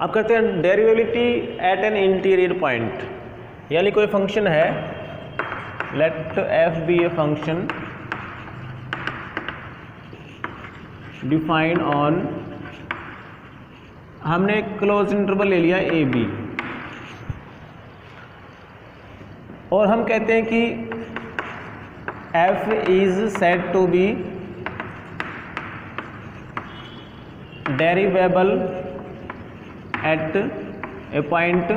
अब करते हैं derivability at an interior point, यानी कोई फंक्शन है, let f be a function define on, हमने एक क्लोज इंटरवल ले लिया ए बी और हम कहते हैं कि f is said to be derivable at a point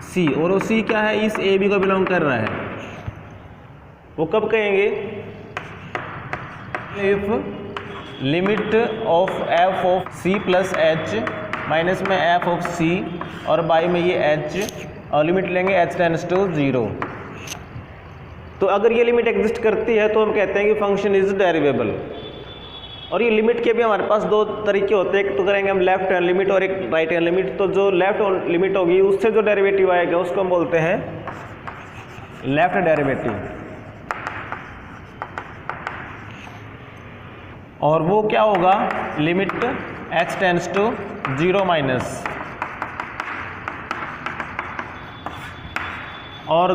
c, और वो c क्या है, इस ए बी को बिलोंग कर रहा है। वो कब कहेंगे, if limit of f of c plus h minus में एफ ऑफ सी और बाई में ये एच और लिमिट लेंगे एच टेंड्स टू 0। तो अगर ये लिमिट एग्जिस्ट करती है तो हम कहते हैं कि फंक्शन इज डेरिवेबल। और ये लिमिट के भी हमारे पास दो तरीके होते हैं, एक तो करेंगे हम लेफ्ट हैंड लिमिट और एक राइट हैंड लिमिट। तो जो लेफ्ट लिमिट होगी उससे जो डेरिवेटिव आएगा उसको हम बोलते हैं लेफ्ट डेरिवेटिव, और वो क्या होगा, limit h tends to 0 minus. और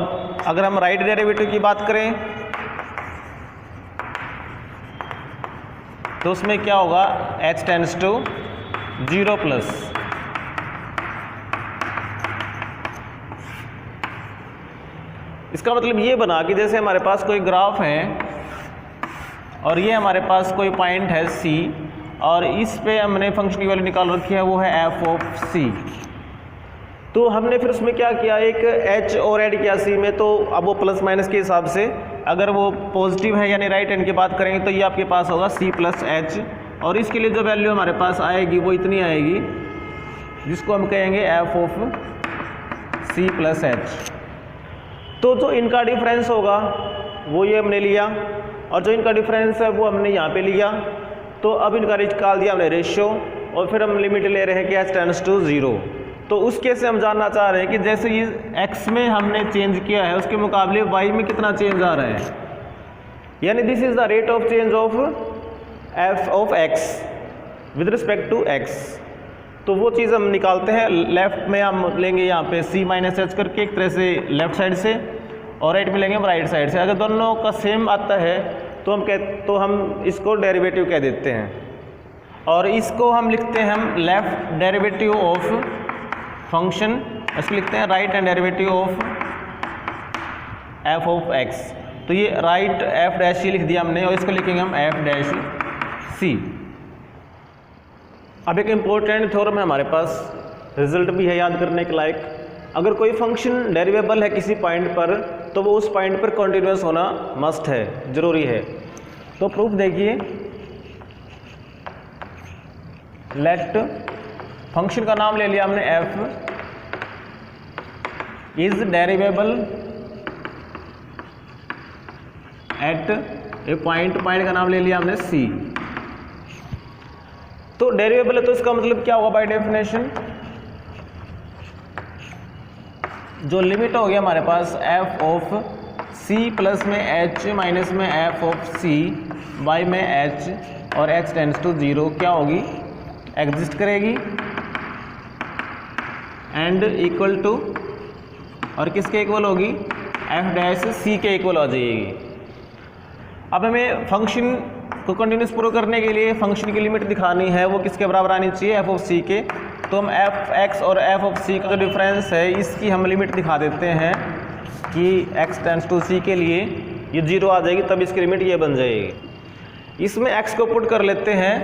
अगर हम राइट डेरिवेटिव की बात करें तो उसमें क्या होगा, h टेंड्स टू 0 प्लस। इसका मतलब ये बना कि जैसे हमारे पास कोई ग्राफ है और ये हमारे पास कोई पॉइंट है C और इस पे हमने फंक्शन की वैल्यू निकाल रखी है, वो है f ऑफ C। तो हमने फिर उसमें क्या किया, एक h और ऐड किया C में, तो अब वो प्लस माइनस के हिसाब से अगर वो पॉजिटिव है यानी राइट हैंड की बात करेंगे तो ये आपके पास होगा C प्लस एच, और इसके लिए जो वैल्यू हमारे पास आएगी वो इतनी आएगी जिसको हम कहेंगे f of C plus H. तो जो इनका डिफरेंस होगा वो ये हमने लिया और जो इनका डिफरेंस है वो हमने यहाँ पे लिया। तो अब इनका निकाल दिया हमने रेशियो और फिर हम लिमिट ले रहे हैं कि h टेंड्स टू 0। तो उस केस से हम जानना चाह रहे हैं कि जैसे ये x में हमने चेंज किया है उसके मुकाबले y में कितना चेंज आ रहा है, यानी this is the rate of change of f of x with respect to x। तो वो चीज़ हम निकालते हैं, लेफ्ट में हम लेंगे यहाँ पे c माइनस एच करके एक तरह से लेफ्ट साइड से, और राइट में लेंगे हम राइट साइड से। अगर दोनों का सेम आता है तो हम इसको डेरिवेटिव कह देते हैं, और इसको हम लिखते हैं हम लेफ्ट डेरिवेटिव ऑफ फंक्शन, इसको लिखते हैं right hand derivative of f of x। तो ये राइट f डैश c लिख दिया हमने और इसको लिखेंगे हम f डैश c। अब एक इम्पोर्टेंट थ्योरम है हमारे पास, रिजल्ट भी है याद करने के लायक। अगर कोई फंक्शन डेरिवेबल है किसी पॉइंट पर तो वो उस पॉइंट पर कॉन्टिन्यूस होना मस्ट है, जरूरी है। तो प्रूफ देखिए, लेट फंक्शन का नाम ले लिया हमने f is derivable at a point, point का नाम ले लिया हमने c। तो डेरिवेबल है तो इसका मतलब क्या होगा, बाय डेफिनेशन जो लिमिट हो गया हमारे पास f ऑफ c प्लस में h माइनस में f ऑफ c y में h और h टेंड्स टू 0 क्या होगी, एग्जिस्ट करेगी एंड इक्वल टू, और किसके इक्वल होगी, f डैश c के इक्वल हो जाएगी। अब हमें फंक्शन को कंटिन्यूस प्रूव करने के लिए फंक्शन की लिमिट दिखानी है, वो किसके बराबर आनी चाहिए, f ऑफ c के। तो हम f x और f ऑफ c का जो डिफरेंस है इसकी हम लिमिट दिखा देते हैं कि x टेंड्स टू c के लिए ये 0 आ जाएगी, तब इसकी लिमिट ये बन जाएगी। इसमें x को पुट कर लेते हैं,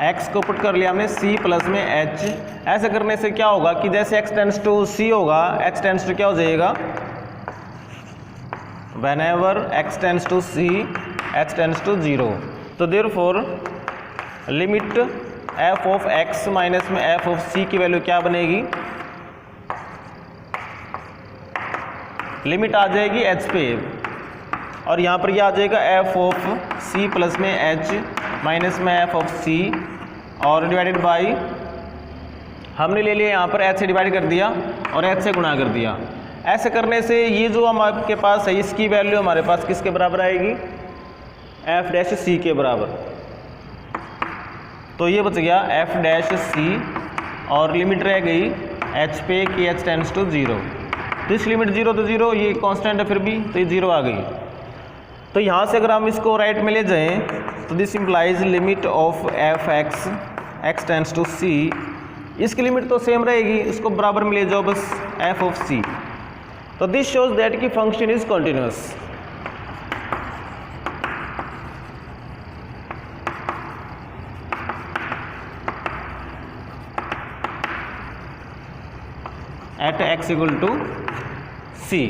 x को पुट कर लिया हमने c प्लस में h। ऐसे करने से क्या होगा कि जैसे x टेंड्स टू c होगा, h टेंड्स टू क्या हो जाएगा, whenever x tends to c h tends to 0। तो therefore limit f of x minus में f ऑफ c की वैल्यू क्या बनेगी, लिमिट आ जाएगी h पे, और यहाँ पर यह आ जाएगा f ऑफ c प्लस में h माइनस में f ऑफ c और डिवाइडेड बाई, हमने ले लिया यहाँ पर h से डिवाइड कर दिया और h से गुणा कर दिया। ऐसे करने से ये जो हम आपके पास है इसकी वैल्यू हमारे पास किसके बराबर आएगी, f डैश c के बराबर। तो ये बच गया एफ डैश सी और लिमिट रह गई एच पे कि एच टेंड्स टू 0। तो इस लिमिट 0 to 0 ये कांस्टेंट है फिर भी, तो ये 0 आ गई। तो यहाँ से अगर हम इसको राइट में ले जाएं तो this implies limit of f x tends to c, इसकी लिमिट तो सेम रहेगी, इसको बराबर में ले जाओ बस एफ ऑफ सी। तो दिस शोज दैट की function is continuous. At x equal to C.